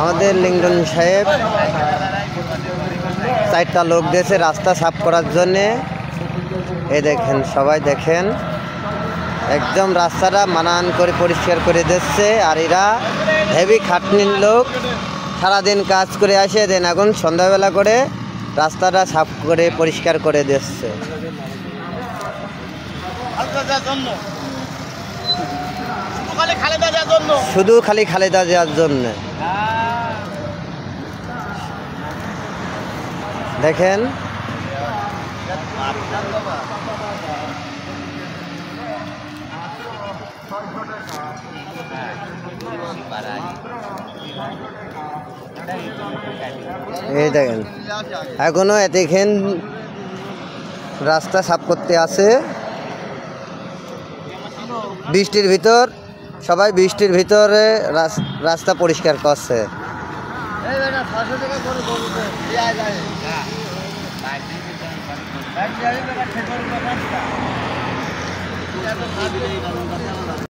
আমাদের লিঙ্গন সাহেব 4টা লোক দিয়েছে রাস্তা সাফ করার জন্যে। এই দেখেন, সবাই দেখেন, একদম রাস্তাটা মানান করে পরিষ্কার করে দিচ্ছে। আর এরা হেভি খাটনির লোক, সারাদিন কাজ করে আসে, দেন এখন সন্ধ্যাবেলা করে রাস্তাটা সাফ করে পরিষ্কার করে দিচ্ছে। শুধু খালি খালেদা জিয়ার জন্য। দেখেন এই দেখেন এখনো দেখেন রাস্তা সাফ করতে আছে। বৃষ্টির ভিতর সবাই বৃষ্টির ভিতরে রাস্তা পরিষ্কার করছে।